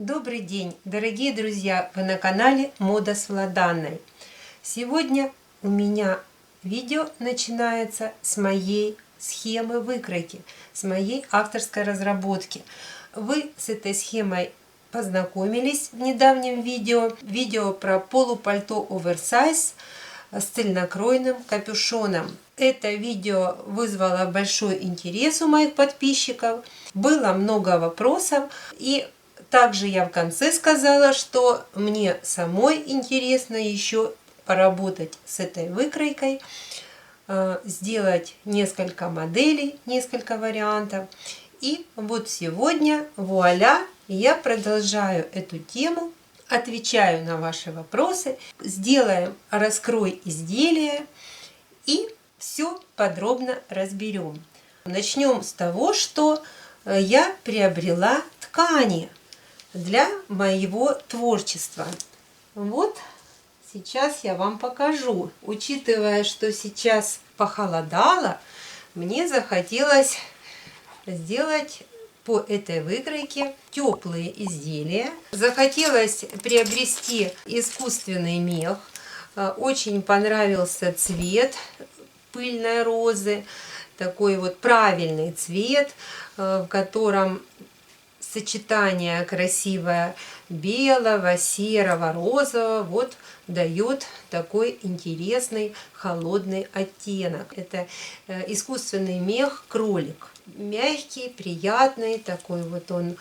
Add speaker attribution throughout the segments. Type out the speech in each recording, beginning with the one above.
Speaker 1: Добрый день, дорогие друзья! Вы на канале Мода с Владанной. Сегодня у меня видео начинается с моей схемы выкройки, с моей авторской разработки. Вы с этой схемой познакомились в недавнем видео про полупальто оверсайз с цельнокроенным капюшоном. Это видео вызвало большой интерес у моих подписчиков, было много вопросов, и также я в конце сказала, что мне самой интересно еще поработать с этой выкройкой, сделать несколько моделей, несколько вариантов. И вот сегодня, вуаля, я продолжаю эту тему, отвечаю на ваши вопросы, сделаем раскрой изделия и все подробно разберем. Начнем с того, что я приобрела ткани для моего творчества. Вот сейчас я вам покажу. Учитывая, что сейчас похолодало, мне захотелось сделать по этой выкройке теплые изделия. Захотелось приобрести искусственный мех. Очень понравился цвет пыльной розы. Такой вот правильный цвет, в котором сочетание красивое белого, серого, розового вот дает такой интересный холодный оттенок. Это искусственный мех кролик. Мягкий, приятный, такой вот он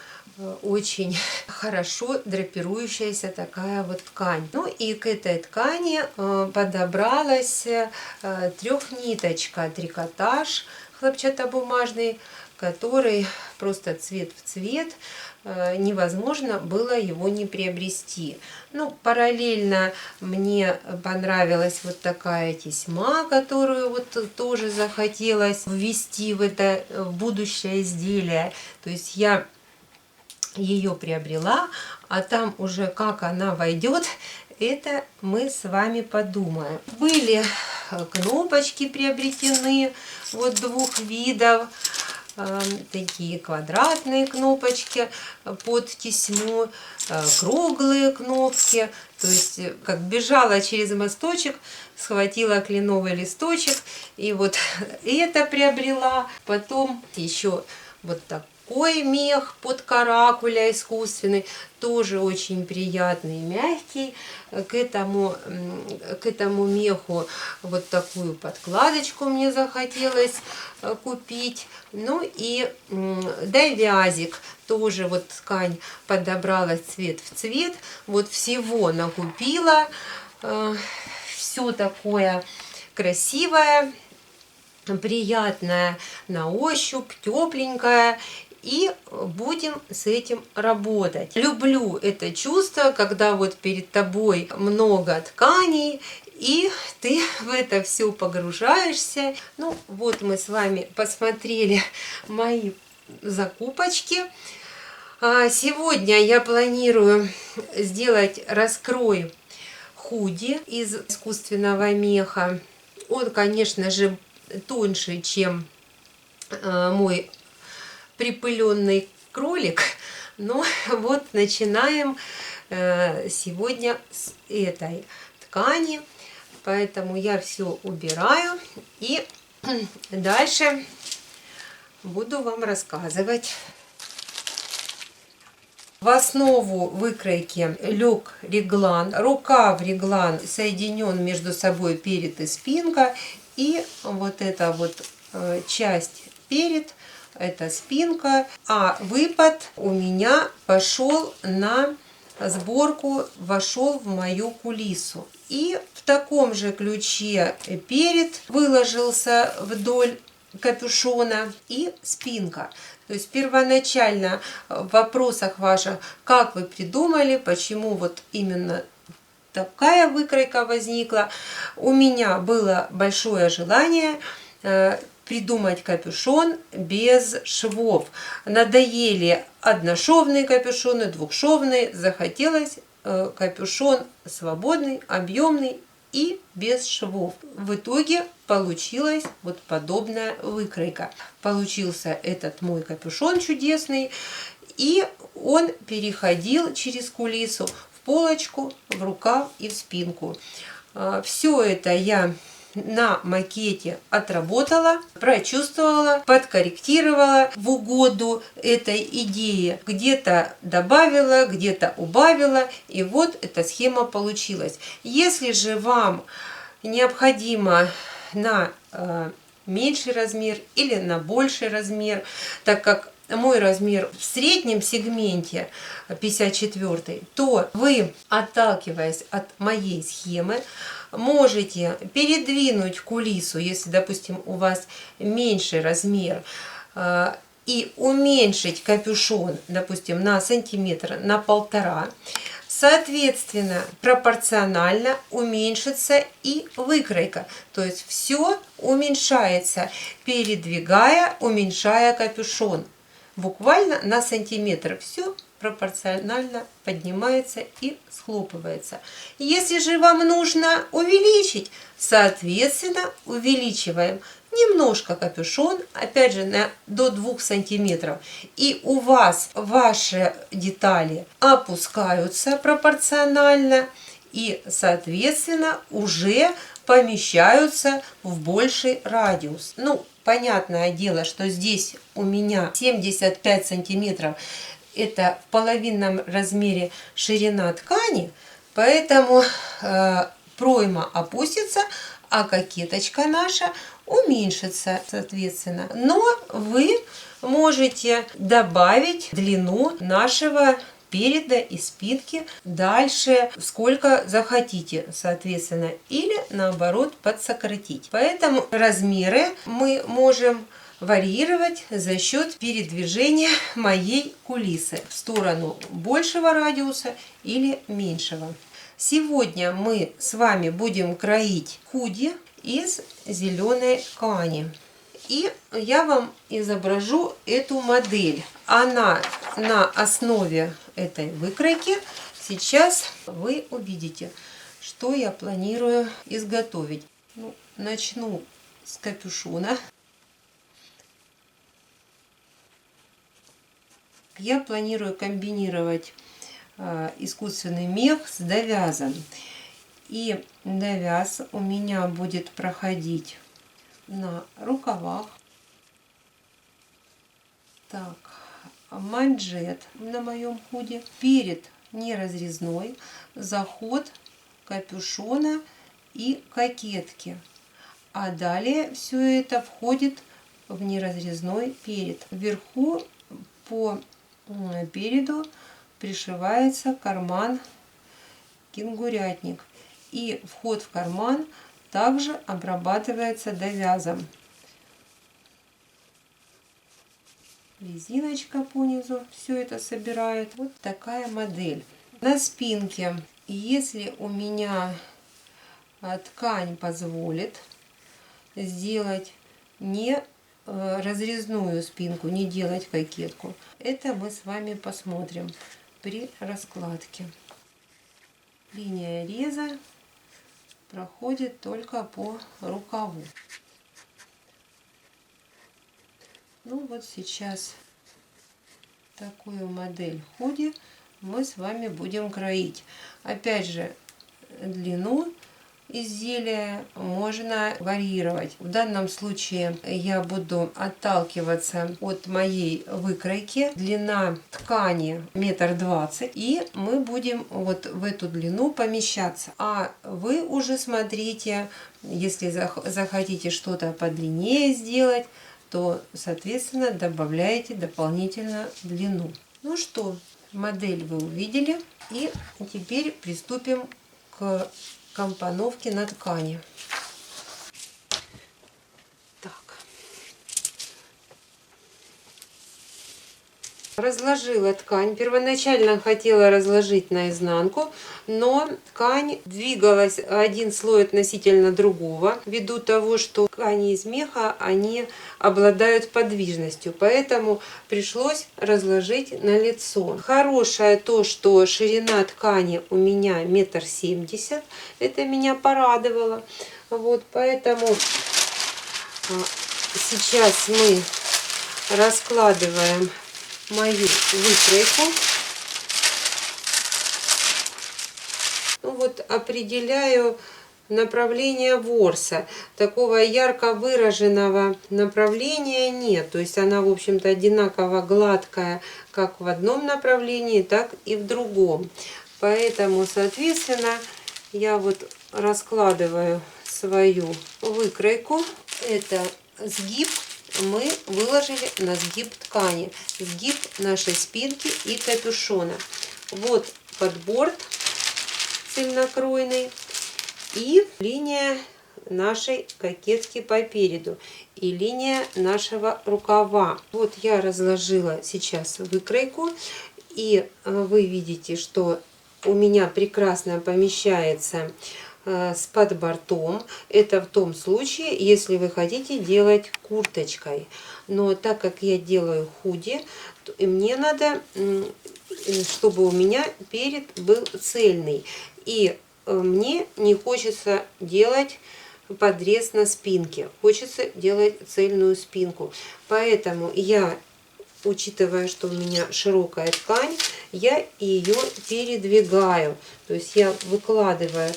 Speaker 1: очень хорошо драпирующаяся такая вот ткань. Ну и к этой ткани подобралась трехниточка трикотаж хлопчатобумажный, который просто цвет в цвет, невозможно было его не приобрести. Ну, параллельно мне понравилась вот такая тесьма, которую вот тоже захотелось ввести в это будущее изделие. То есть я ее приобрела, а там уже как она войдет, это мы с вами подумаем. Были кнопочки приобретены вот двух видов. Такие квадратные кнопочки под тесьму, круглые кнопки. То есть как бежала через мосточек, схватила кленовый листочек и вот это приобрела. Потом еще вот такой мех под каракуля искусственный, тоже очень приятный, мягкий. К этому меху вот такую подкладочку мне захотелось купить. Ну и довязик, тоже вот ткань подобралась цвет в цвет. Вот всего накупила, все такое красивое, приятное на ощупь, тепленькое. И будем с этим работать. Люблю это чувство, когда вот перед тобой много тканей, и ты в это все погружаешься. Ну вот мы с вами посмотрели мои закупочки. Сегодня я планирую сделать раскрой худи из искусственного меха. Он, конечно же, тоньше, чем мой припыленный кролик, но вот начинаем сегодня с этой ткани, поэтому я все убираю и дальше буду вам рассказывать. В основу выкройки лег реглан, рукав реглан соединен между собой перед и спинка, и вот эта вот часть перед, это спинка, а выпад у меня пошел на сборку, вошел в мою кулису. И в таком же ключе перед выложился вдоль капюшона и спинка. То есть первоначально в вопросах ваших, как вы придумали, почему вот именно такая выкройка возникла, у меня было большое желание придумать капюшон без швов. Надоели одношовные капюшоны, двухшовные, захотелось капюшон свободный, объемный и без швов. В итоге получилась вот подобная выкройка. Получился этот мой капюшон чудесный. и он переходил через кулису в полочку, в рукав и в спинку. Все это я на макете отработала, прочувствовала, подкорректировала в угоду этой идее. Где-то добавила, где-то убавила, и вот эта схема получилась. Если же вам необходимо на меньший размер или на больший размер, так как мой размер в среднем сегменте 54, то вы, отталкиваясь от моей схемы, можете передвинуть кулису, если, допустим, у вас меньший размер, и уменьшить капюшон, допустим, на сантиметр, на 1,5. Соответственно, пропорционально уменьшится и выкройка. То есть все уменьшается, передвигая, уменьшая капюшон. Буквально на сантиметр все пропорционально поднимается и схлопывается. Если же вам нужно увеличить, соответственно, увеличиваем немножко капюшон, опять же до 2 сантиметров. И у вас ваши детали опускаются пропорционально и, соответственно, уже помещаются в больший радиус. Ну, понятное дело, что здесь у меня 75 сантиметров. Это в половинном размере ширина ткани, поэтому пройма опустится, а кокеточка наша уменьшится, соответственно. Но вы можете добавить длину нашего переда и спинки дальше, сколько захотите, соответственно, или наоборот подсократить. Поэтому размеры мы можем варьировать за счет передвижения моей кулисы в сторону большего радиуса или меньшего. Сегодня мы с вами будем кроить худи из зеленой ткани. И я вам изображу эту модель. Она на основе этой выкройки. Сейчас вы увидите, что я планирую изготовить. Ну, начну с капюшона. Я планирую комбинировать искусственный мех с довязом. И довяз у меня будет проходить на рукавах. Так, манжет на моем худи. Перед неразрезной, заход капюшона и кокетки. А далее все это входит в неразрезной перед. Вверху по переду пришивается карман кенгурятник. И вход в карман также обрабатывается довязом. Резиночка по низу все это собирает. Вот такая модель. На спинке, если у меня ткань позволит сделать не разрезную спинку, не делать кокетку, это мы с вами посмотрим при раскладке. Линия реза проходит только по рукаву. Ну вот сейчас такую модель худи мы с вами будем кроить. Опять же, длину изделия можно варьировать. В данном случае я буду отталкиваться от моей выкройки. Длина ткани 1,20 м, и мы будем вот в эту длину помещаться. А вы уже смотрите, если захотите что-то подлиннее сделать, то, соответственно, добавляете дополнительно длину. Ну что, модель вы увидели, и теперь приступим к компоновке на ткани. Так. Разложила ткань. Первоначально хотела разложить наизнанку, но ткань двигалась один слой относительно другого, ввиду того, что ткани из меха, они обладают подвижностью, поэтому пришлось разложить на лицо. Хорошее то, что ширина ткани у меня 1,70 м, это меня порадовало. Вот, поэтому сейчас мы раскладываем мою выкройку. Ну вот определяю направление ворса. Такого ярко выраженного направления нет. То есть она, в общем-то, одинаково гладкая как в одном направлении, так и в другом. Поэтому, соответственно, я вот раскладываю свою выкройку. Это сгиб мы выложили на сгиб ткани, сгиб нашей спинки и капюшона. Вот подборт цельнокройный и линия нашей кокетки по переду и линия нашего рукава. Вот я разложила сейчас выкройку, и вы видите, что у меня прекрасно помещается с подбортом. Это в том случае, если вы хотите делать курточкой. Но так как я делаю худи, мне надо, чтобы у меня перед был цельный. И мне не хочется делать подрез на спинке. Хочется делать цельную спинку. Поэтому я, учитывая, что у меня широкая ткань, я ее передвигаю. То есть я выкладываю,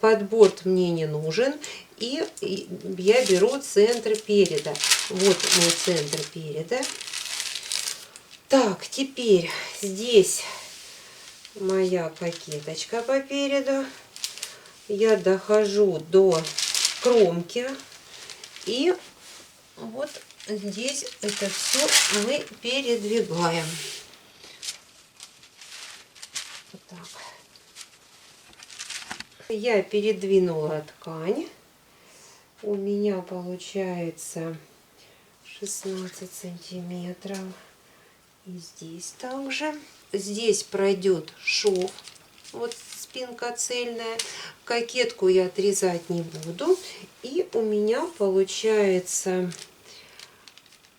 Speaker 1: подборт мне не нужен, и я беру центр переда. Вот мой центр переда. Так, теперь здесь моя кокеточка по переду. Я дохожу до кромки, и вот здесь это все мы передвигаем. Вот так. Я передвинула ткань. У меня получается 16 сантиметров. И здесь также. Здесь пройдет шов. Вот спинка цельная. Кокетку я отрезать не буду. И у меня получается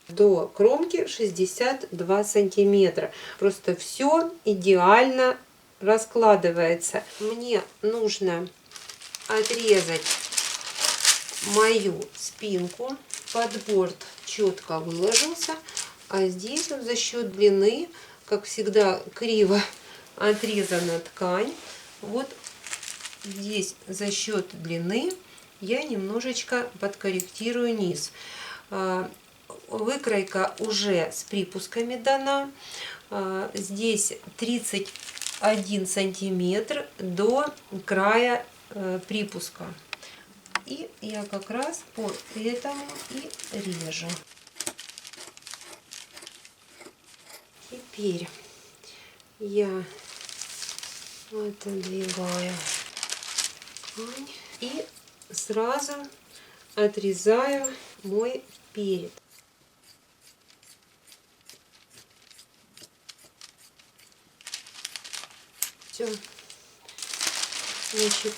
Speaker 1: до кромки 62 сантиметра. Просто все идеально раскладывается. Мне нужно отрезать мою спинку. Подборт четко выложился. А здесь вот за счет длины, как всегда, криво отрезана ткань. Вот здесь за счет длины я немножечко подкорректирую низ. Выкройка уже с припусками дана. Здесь 31 сантиметр до края припуска. И я как раз по этому и режу. Теперь я отодвигаю ткань и сразу отрезаю мой перед. Все, значит,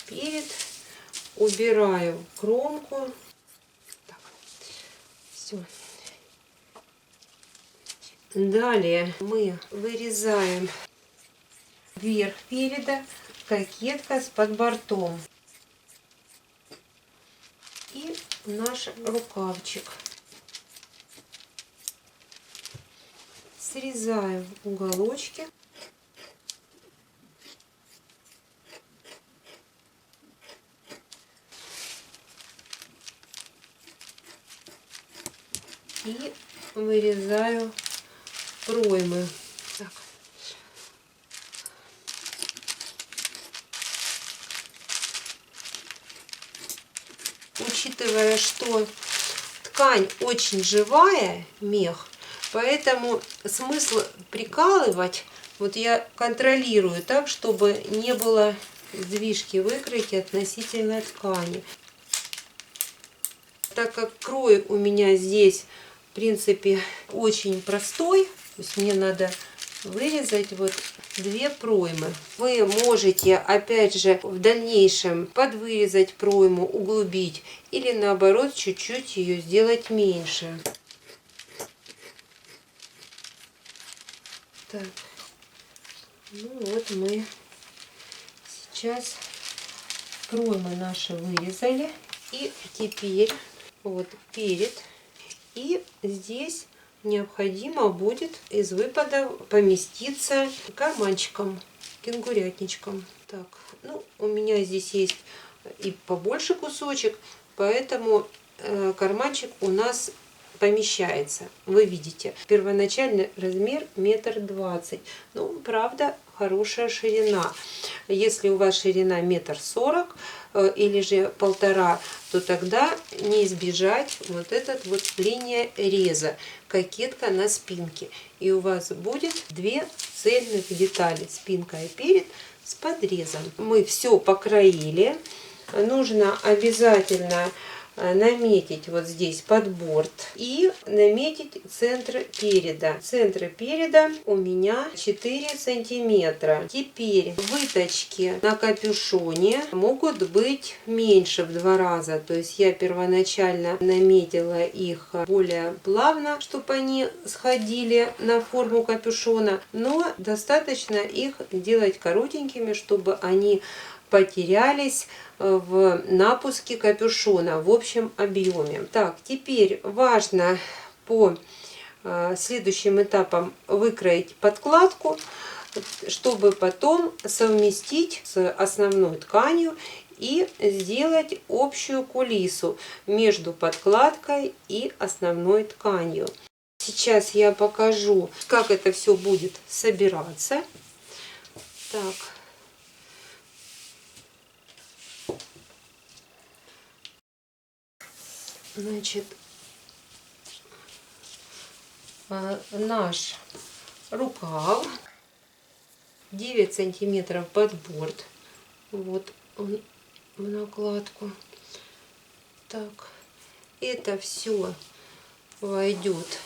Speaker 1: перед убираю кромку. Так, все. Далее мы вырезаем верх переда, кокетка с подбортом и наш рукавчик. Срезаем уголочки. И вырезаю проймы. Так. Учитывая, что ткань очень живая, мех, поэтому смысл прикалывать, вот я контролирую так, чтобы не было сдвижки выкройки относительно ткани. Так как крой у меня здесь, в принципе, очень простой, то есть мне надо вырезать вот 2 проймы. Вы можете, опять же, в дальнейшем подвырезать пройму, углубить, или наоборот, чуть-чуть ее сделать меньше. Так, ну вот мы сейчас проймы наши вырезали. И теперь вот перед. И здесь необходимо будет из выпада поместиться карманчиком, кенгурятничком. Так, ну, у меня здесь есть и побольше кусочек, поэтому карманчик у нас помещается. Вы видите, первоначальный размер 1,20 м. Ну, правда, хорошая ширина. Если у вас ширина 1,40 м или же 1,5 м, то тогда не избежать вот этот вот линия реза, кокетка на спинке. И у вас будет две цельных детали, спинка и перед, с подрезом. Мы все покроили. Нужно обязательно наметить вот здесь под борт и наметить центр переда. Центр переда у меня 4 сантиметра. Теперь выточки на капюшоне могут быть меньше в 2 раза. То есть я первоначально наметила их более плавно, чтобы они сходили на форму капюшона, но достаточно их делать коротенькими, чтобы они потерялись в напуске капюшона в общем объеме. Так, теперь важно по следующим этапам выкроить подкладку, чтобы потом совместить с основной тканью и сделать общую кулису между подкладкой и основной тканью. Сейчас я покажу, как это все будет собираться. Так. Значит, наш рукав 9 сантиметров под борт. Вот он в накладку. Так, это все войдет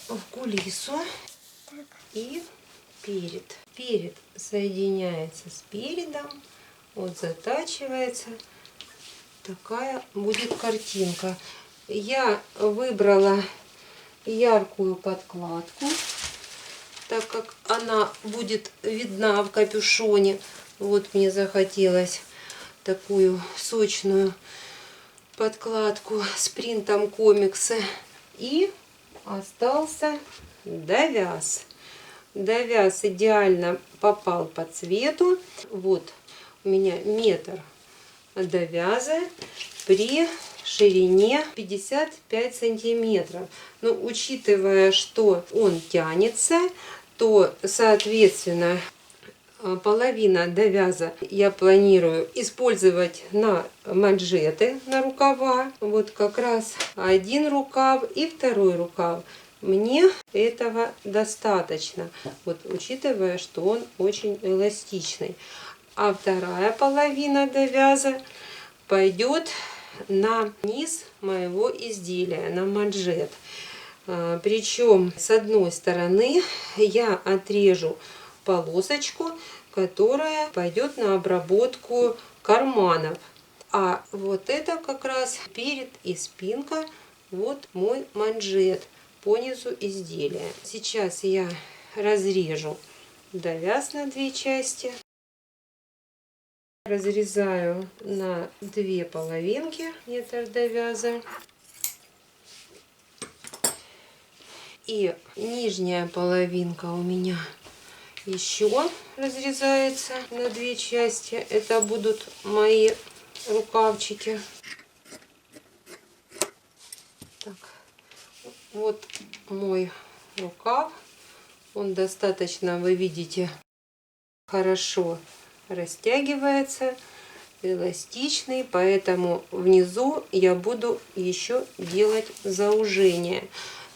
Speaker 1: в кулису. И перед. Перед соединяется с передом. Вот затачивается. Такая будет картинка. Я выбрала яркую подкладку, так как она будет видна в капюшоне. Вот мне захотелось такую сочную подкладку с принтом комикса. И остался довяз. Довяз идеально попал по цвету. Вот у меня метр довяза при ширине 55 сантиметров. Но учитывая, что он тянется, то соответственно половина довяза я планирую использовать на манжеты, на рукава. Вот как раз один рукав и второй рукав. Мне этого достаточно, вот учитывая, что он очень эластичный. А вторая половина довяза пойдет на низ моего изделия, на манжет. Причем с одной стороны я отрежу полосочку, которая пойдет на обработку карманов. А вот это как раз перед и спинка, вот мой манжет по низу изделия. Сейчас я разрежу довяз на две части. Разрезаю на две половинки метр довяза. И нижняя половинка у меня еще разрезается на две части. Это будут мои рукавчики. Так, вот мой рукав. Он достаточно, вы видите, хорошо растягивается, эластичный, поэтому внизу я буду еще делать заужение.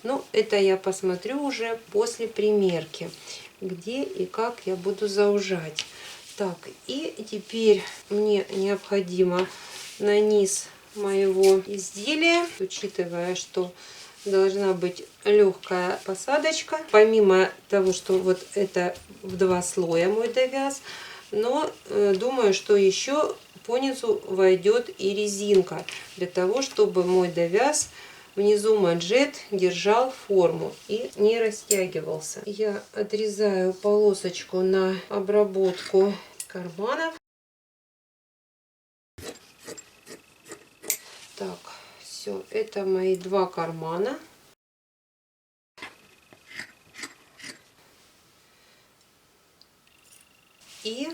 Speaker 1: Но это я посмотрю уже после примерки, где и как я буду заужать. Так, и теперь мне необходимо на низ моего изделия, учитывая, что должна быть легкая посадочка, помимо того, что вот это в 2 слоя мой довяз, но думаю, что еще по низу войдет и резинка, для того, чтобы мой довяз внизу манжет держал форму и не растягивался. Я отрезаю полосочку на обработку карманов. Так, Все, это мои два кармана. И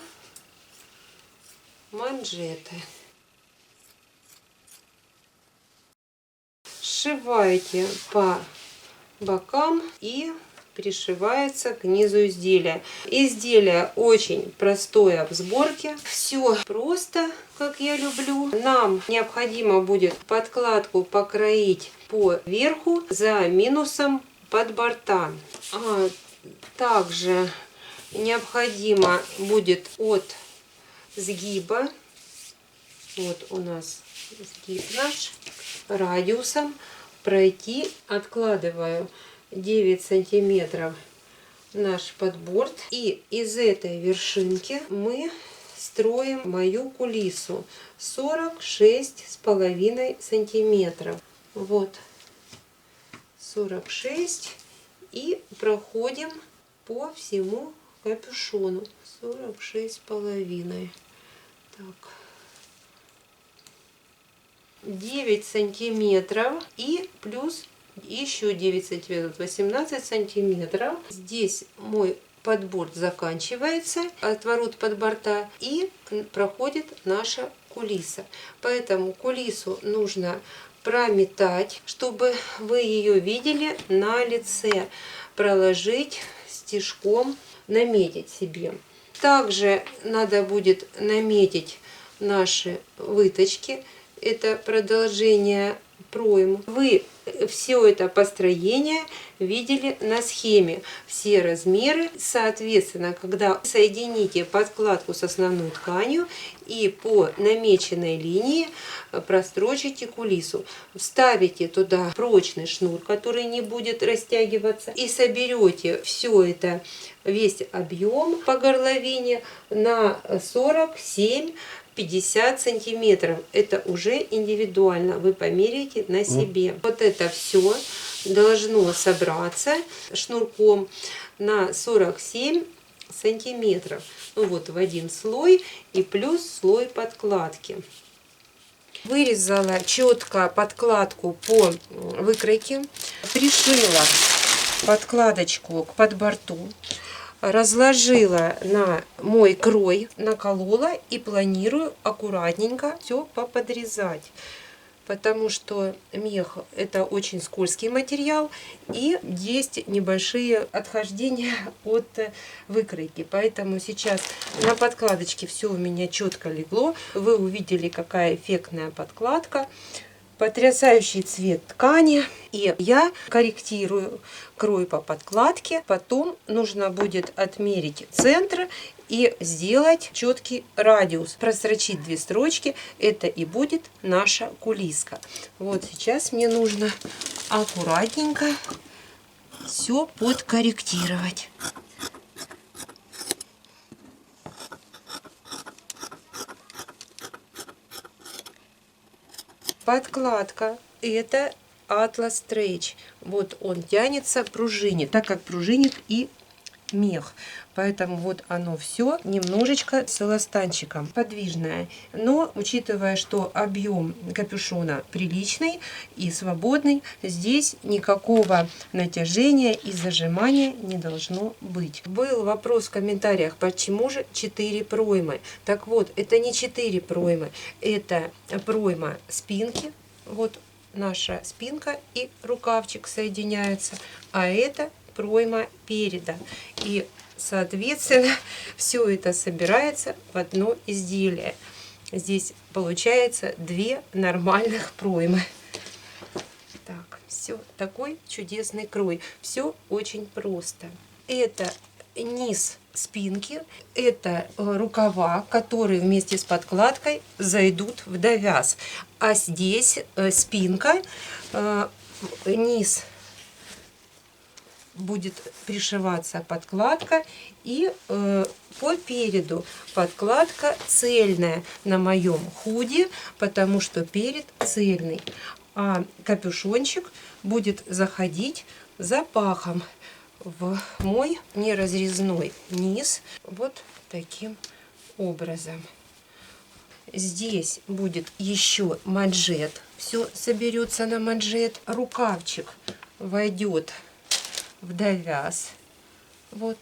Speaker 1: манжеты. Сшиваете по бокам и пришивается к низу изделия. Изделие очень простое в сборке. Все просто, как я люблю. Нам необходимо будет подкладку покроить по верху за минусом под борта. Также необходимо будет от сгиба, вот у нас сгиб наш, радиусом пройти, откладываю 9 сантиметров наш подборд, и из этой вершинки мы строим мою кулису 46,5 сантиметров. Вот 46, и проходим по всему капюшону 46,5. Так, 9 сантиметров и плюс еще 9 сантиметров, 18 сантиметров. Здесь мой подборд заканчивается, отворот подборта, и проходит наша кулиса. Поэтому кулису нужно прометать, чтобы вы ее видели на лице, проложить стежком, наметить себе. Также надо будет наметить наши выточки. Это продолжение пройм. Вы все это построение видели на схеме. Все размеры. Соответственно, когда соедините подкладку с основной тканью и по намеченной линии прострочите кулису. Вставите туда прочный шнур, который не будет растягиваться, и соберете все это, весь объем по горловине на 47-50 сантиметров. Это уже индивидуально, вы померяете на себе. Вот это все должно собраться шнурком на 47 сантиметров. Ну вот, в один слой и плюс слой подкладки. Вырезала четко подкладку по выкройке, пришила подкладочку к подборту, разложила на мой крой, наколола и планирую аккуратненько все поподрезать. Потому что мех — это очень скользкий материал, и есть небольшие отхождения от выкройки. Поэтому сейчас на подкладочке все у меня четко легло. Вы увидели, какая эффектная подкладка. Потрясающий цвет ткани. И я корректирую крой по подкладке. Потом нужно будет отмерить центр и сделать четкий радиус. Просрочить 2 строчки. Это и будет наша кулиска. Вот сейчас мне нужно аккуратненько все подкорректировать. Подкладка — это Atlas Stretch. Вот он тянется, пружинит, так как пружинит и мех. Поэтому вот оно все немножечко с эластанчиком, подвижное. Но учитывая, что объем капюшона приличный и свободный, здесь никакого натяжения и зажимания не должно быть. Был вопрос в комментариях, почему же 4 проймы. Так вот, это не 4 проймы, это пройма спинки. Вот наша спинка и рукавчик соединяются, а это пройма переда. И соответственно все это собирается в одно изделие. Здесь получается 2 нормальных проймы. Так, все, такой чудесный крой. Все очень просто. Это низ спинки, это рукава, которые вместе с подкладкой зайдут в довяз. А здесь спинка, низ будет пришиваться подкладка, и по переду подкладка цельная на моем худи, потому что перед цельный, а капюшончик будет заходить за пахом в мой неразрезной низ вот таким образом. Здесь будет еще манжет. Все соберется на манжет. Рукавчик войдет в довяз. Вот.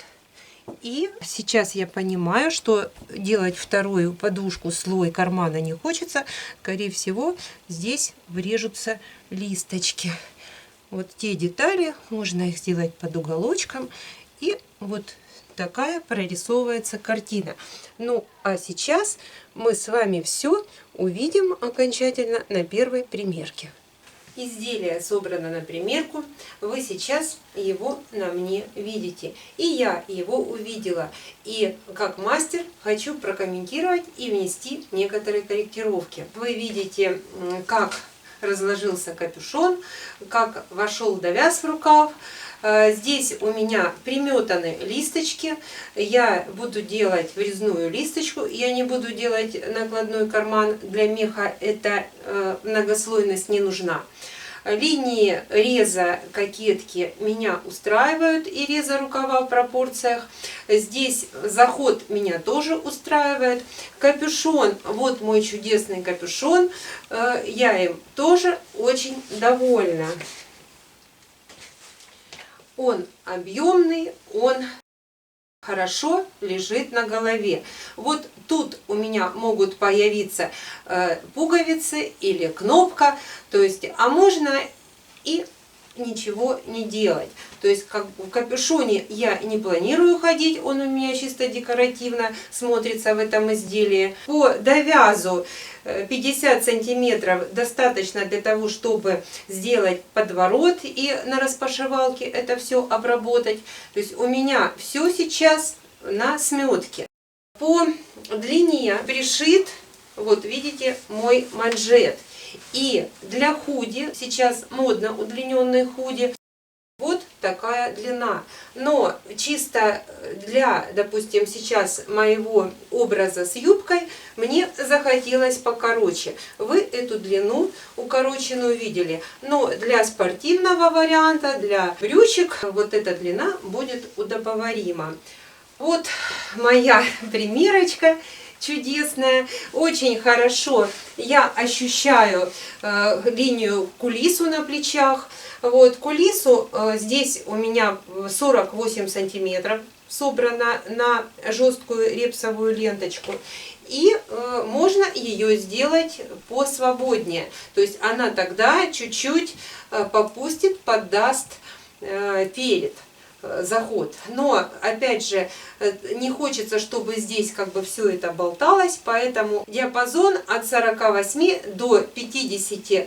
Speaker 1: И сейчас я понимаю, что делать вторую подушку, слой кармана не хочется. Скорее всего, здесь врежутся листочки. Вот те детали, можно их сделать под уголочком. И вот такая прорисовывается картина. Ну, а сейчас мы с вами все увидим окончательно на первой примерке. Изделие собрано на примерку. Вы сейчас его на мне видите. И я его увидела. И как мастер хочу прокомментировать и внести некоторые корректировки. Вы видите, как разложился капюшон, как вошел довяз в рукав. Здесь у меня приметаны листочки. Я буду делать врезную листочку. Я не буду делать накладной карман для меха. Это многослойность не нужна. Линии реза кокетки меня устраивают и реза рукава в пропорциях. Здесь заход меня тоже устраивает. Капюшон, вот мой чудесный капюшон. Я им тоже очень довольна. Он объемный, он хорошо лежит на голове. Вот тут у меня могут появиться пуговицы или кнопка, то есть, а можно и ничего не делать. То есть как в капюшоне я не планирую ходить, он у меня чисто декоративно смотрится в этом изделии. По довязу 50 сантиметров достаточно для того, чтобы сделать подворот и на распашивалке это все обработать. То есть у меня все сейчас на сметке. По длине пришит, вот видите, мой манжет. И для худи, сейчас модно удлиненные худи, вот такая длина. Но чисто для, допустим, сейчас моего образа с юбкой, мне захотелось покороче. Вы эту длину укороченную видели. Но для спортивного варианта, для брючек, вот эта длина будет удобоварима. Вот моя примерочка чудесная, очень хорошо я ощущаю линию кулису на плечах. Вот кулису здесь у меня 48 сантиметров собрана на жесткую репсовую ленточку. И можно ее сделать посвободнее. То есть она тогда чуть-чуть попустит, поддаст перед заход. Но опять же не хочется, чтобы здесь как бы все это болталось, поэтому диапазон от 48 до 53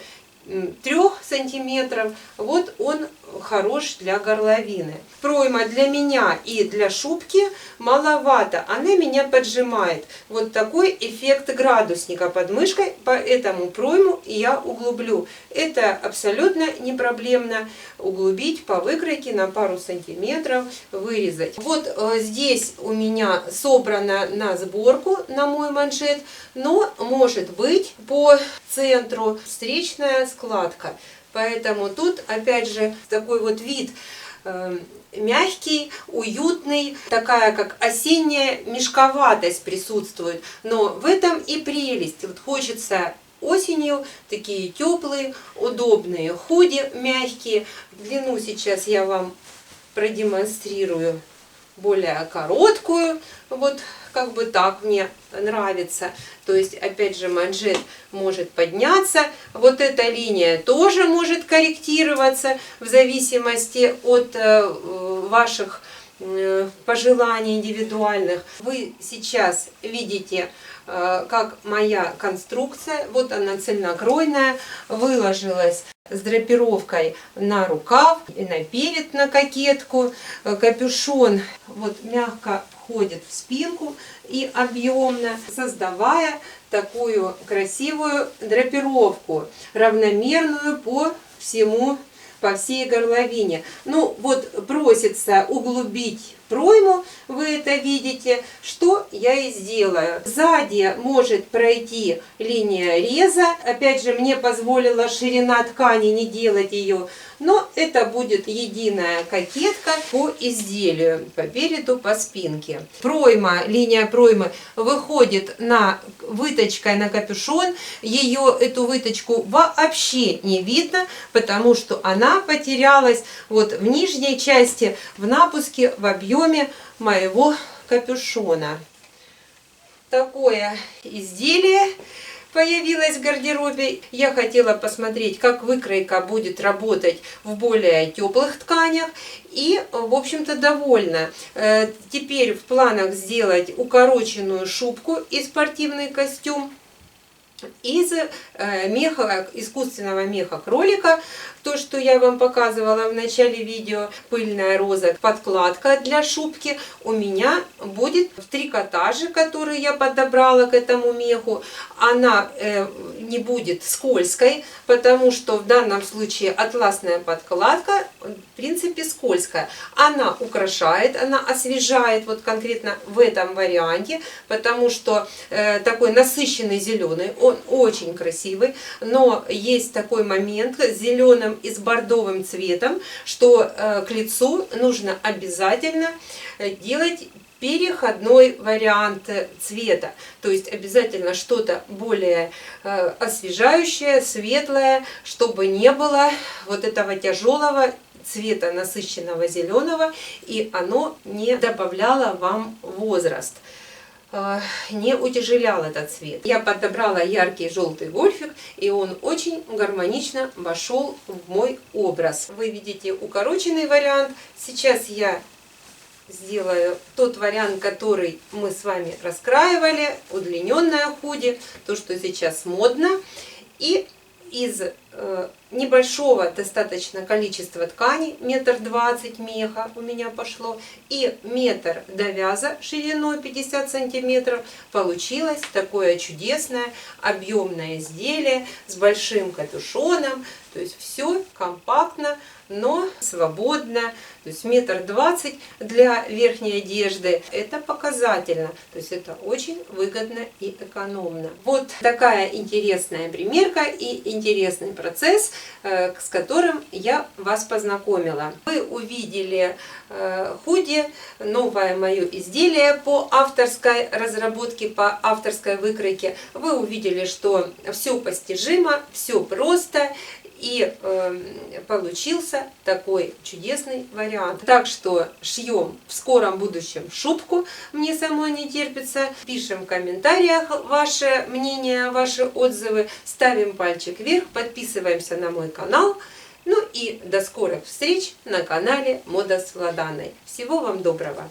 Speaker 1: сантиметров, вот он хорош для горловины. Пройма для меня и для шубки маловато, она меня поджимает. Вот такой эффект градусника под мышкой, поэтому пройму я углублю. Это абсолютно не проблемно углубить по выкройке на пару сантиметров, вырезать. Вот здесь у меня собрано на сборку, на мой манжет, но может быть по центру встречная складка. Поэтому тут опять же такой вот вид мягкий, уютный, такая как осенняя мешковатость присутствует. Но в этом и прелесть. Вот хочется осенью такие теплые, удобные худи, мягкие. Длину сейчас я вам продемонстрирую более короткую. Вот как бы так мне нравится. То есть опять же манжет может подняться. Вот эта линия тоже может корректироваться в зависимости от ваших пожеланий индивидуальных. Вы сейчас видите, как моя конструкция, вот она цельнокройная, выложилась с драпировкой на рукав и на перед, на кокетку. Капюшон вот мягко входит в спинку и объемно, создавая такую красивую драпировку, равномерную по всей горловине. Ну вот просится углубить пройму, вы это видите, что я и сделаю. Сзади может пройти линия реза, опять же мне позволила ширина ткани не делать ее но это будет единая кокетка по изделию, по переду, по спинке. Пройма, линия проймы выходит на выточкой на капюшон. Эту выточку вообще не видно, потому что она потерялась вот в нижней части, в напуске, в объеме моего капюшона. Такое изделие появилось в гардеробе. Я хотела посмотреть, как выкройка будет работать в более теплых тканях. И, в общем-то, довольна. Теперь в планах сделать укороченную шубку и спортивный костюм из меха, искусственного меха кролика. То, что я вам показывала в начале видео, пыльная роза, подкладка для шубки, у меня будет в трикотаже, который я подобрала к этому меху. Она не будет скользкой, потому что в данном случае атласная подкладка, в принципе, скользкая. Она украшает, она освежает, вот конкретно в этом варианте, потому что такой насыщенный зеленый, он очень красивый, но есть такой момент с зеленым и с бордовым цветом, что к лицу нужно обязательно делать переходной вариант цвета. То есть обязательно что-то более освежающее, светлое, чтобы не было вот этого тяжелого цвета насыщенного зеленого, и оно не добавляло вам возраст, не утяжелял этот цвет. Я подобрала яркий желтый гольфик, и он очень гармонично вошел в мой образ. Вы видите укороченный вариант. Сейчас я сделаю тот вариант, который мы с вами раскраивали, удлиненное худи, то, что сейчас модно. И из небольшого достаточно количества ткани, 1,20 м меха у меня пошло, и метр довяза шириной 50 сантиметров, получилось такое чудесное объемное изделие с большим капюшоном. То есть все компактно, но свободно. То есть 1,20 м для верхней одежды — это показательно. То есть это очень выгодно и экономно. Вот такая интересная примерка и интересный процесс, с которым я вас познакомила. Вы увидели худи, новое мое изделие по авторской разработке, по авторской выкройке. Вы увидели, что все постижимо, все просто. И получился такой чудесный вариант. Так что шьем в скором будущем шубку, мне самой не терпится. Пишем в комментариях ваше мнение, ваши отзывы. Ставим пальчик вверх, подписываемся на мой канал. Ну и до скорых встреч на канале Мода с Владаной. Всего вам доброго!